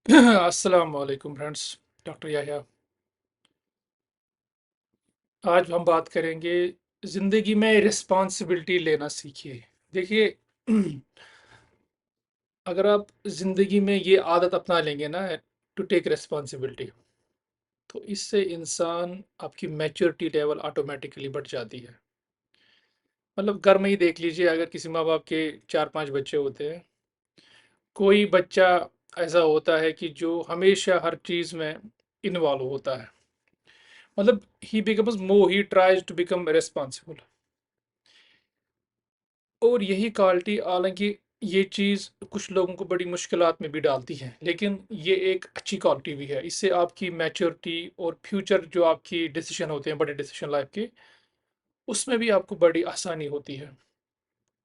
अस्सलाम वालेकुम friends. Doctor Yahya. आज हम बात करेंगे ज़िंदगी में रिस्पॉन्सिबिलिटी लेना सीखिए। देखिए, अगर आप ज़िंदगी में ये आदत अपना लेंगे ना, टू टेक रिस्पॉन्सिबिलिटी, तो इससे इंसान आपकी मैच्योरिटी लेवल ऑटोमेटिकली बढ़ जाती है। मतलब घर में ही देख लीजिए, अगर किसी माँ बाप के 4-5 बच्चे होते हैं, कोई बच्चा ऐसा होता है कि जो हमेशा हर चीज़ में इन्वॉल्व होता है। मतलब ही ट्राइज टू बिकम रिस्पॉन्सिबल। और यही क्वालिटी, हालांकि ये चीज़ कुछ लोगों को बड़ी मुश्किलात में भी डालती है, लेकिन ये एक अच्छी क्वालिटी भी है। इससे आपकी मैच्योरिटी और फ्यूचर जो आपकी डिसीजन होते हैं, बड़े डिसीजन लाइफ के, उसमें भी आपको बड़ी आसानी होती है।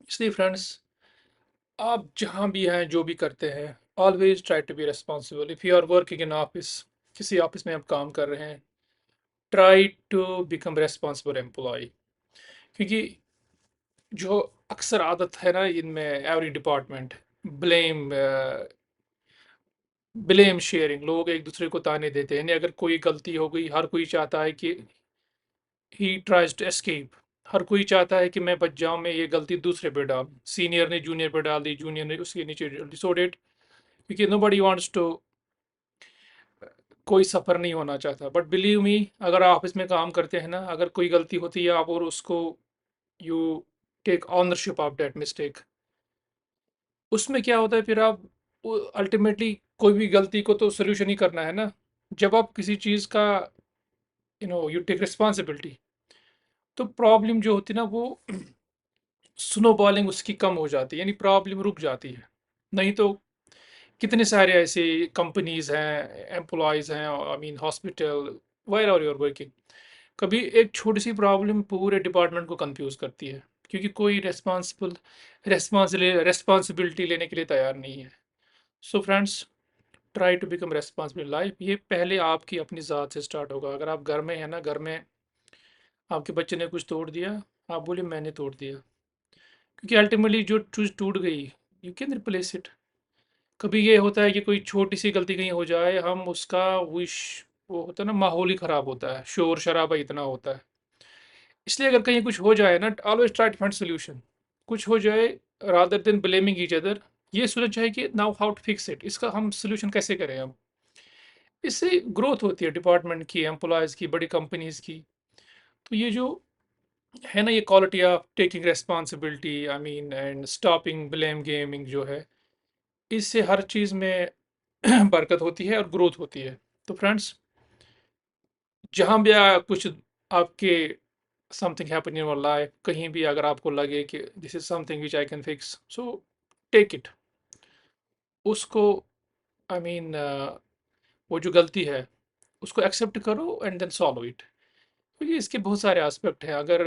इसलिए फ्रेंड्स, आप जहाँ भी हैं, जो भी करते हैं, always try to be responsible. If you are working in office, किसी ऑफिस में आप काम कर रहे हैं, try to become responsible employ. क्योंकि जो अक्सर आदत है ना इनमें, every department, blame blame sharing, लोग एक दूसरे को ताने देते हैं। यानी अगर कोई गलती हो गई, हर कोई चाहता है कि ही ट्राइज टू एस्केप। हर कोई चाहता है कि मैं बच जाऊं, मैं ये गलती दूसरे पे डाल, सीनियर ने जूनियर पे डाल दी, जूनियर ने उसके नीचे डाल दी, सो डेट, क्योंकि नोबडी वांट्स टू, कोई सफ़र नहीं होना चाहता। बट बिलीव मी, अगर आप ऑफिस में काम करते हैं ना, अगर कोई गलती होती है आप और उसको, you take ownership of that mistake, उसमें क्या होता है फिर आप, अल्टीमेटली कोई भी गलती को तो सोल्यूशन ही करना है ना। जब आप किसी चीज़ का, यू टेक रिस्पॉन्सिबिलिटी, तो प्रॉब्लम जो होती है ना वो स्नो बॉलिंग उसकी कम हो जाती है, यानी प्रॉब्लम रुक जाती है। नहीं तो कितने सारे ऐसे कंपनीज हैं, एम्प्लॉयज़ हैं, I mean hospital, where are your working, कभी एक छोटी सी प्रॉब्लम पूरे डिपार्टमेंट को कंफ्यूज करती है, क्योंकि कोई रेस्पॉन्सिबिलिटी लेने के लिए तैयार नहीं है। So friends, try to become responsible life. ये पहले आपकी अपनी ज़ात से स्टार्ट होगा। अगर आप घर में हैं ना, घर में आपके बच्चे ने कुछ तोड़ दिया, आप बोले मैंने तोड़ दिया, क्योंकि अल्टीमेटली जो चीज़ टूट गई, यू कैन रिप्लेस इट। कभी ये होता है कि कोई छोटी सी गलती कहीं हो जाए, हम उसका विश, वो होता है ना, माहौल ही ख़राब होता है, शोर शराबा इतना होता है। इसलिए अगर कहीं कुछ हो जाए ना, always try to find solution. कुछ हो जाए, rather than blaming each other, ये सोचना चाहिए कि now how to fix it, इसका हम सोल्यूशन कैसे करें हम। इससे ग्रोथ होती है डिपार्टमेंट की, एम्प्लॉयज़ की, बड़ी कंपनीज की। तो ये जो है ना, ये quality of taking responsibility, I mean, and stopping blame gaming जो है, इससे हर चीज़ में बरकत होती है और ग्रोथ होती है। तो फ्रेंड्स, जहाँ भी कुछ आपके, something happen in your life, कहीं भी अगर आपको लगे कि this is something which I can fix, so take it, उसको, आई मीन, वो जो गलती है उसको एक्सेप्ट करो एंड देन सॉल्व इट। क्योंकि इसके बहुत सारे एस्पेक्ट हैं। अगर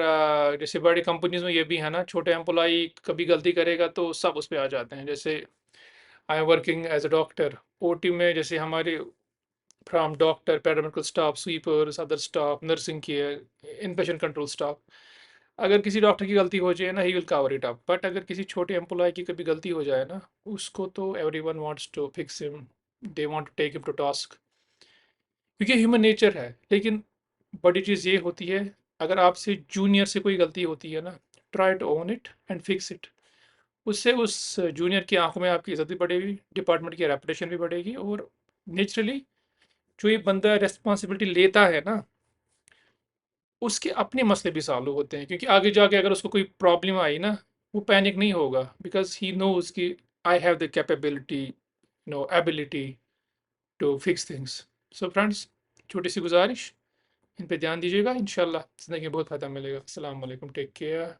जैसे बड़ी कंपनीज में ये भी है ना, छोटे एम्प्लॉय कभी गलती करेगा तो सब उस पे आ जाते हैं। जैसे I am working as a doctor, OT में जैसे हमारे, from doctor, paramedical staff, sweepers, other staff, nursing care, infection control staff, अगर किसी डॉक्टर की गलती हो जाए ना, he will cover it up. But अगर किसी छोटे एम्प्लॉय की कभी गलती हो जाए ना, उसको तो everyone wants to fix him, they want to take him to task, क्योंकि ह्यूमन नेचर है। लेकिन बड़ी चीज़ ये होती है, अगर आपसे जूनियर से कोई गलती होती है ना, try to own it and fix it. उससे उस जूनियर की आंखों में आपकी इज्जत भी बढ़ेगी, डिपार्टमेंट की रेपुटेशन भी बढ़ेगी, और नेचुरली जो ये बंदा रिस्पॉन्सिबिलिटी लेता है ना, उसके अपने मसले भी सॉल्व होते हैं। क्योंकि आगे जाके अगर उसको कोई प्रॉब्लम आई ना, वो पैनिक नहीं होगा, बिकॉज ही नोज कि I have the capability, no ability to fix things. So friends, छोटी सी गुजारिश, इन पे ध्यान दीजिएगा, इंशाल्लाह ज़िंदगी में बहुत फ़ायदा मिलेगा। अस्सलाम वालेकुम, टेक केयर।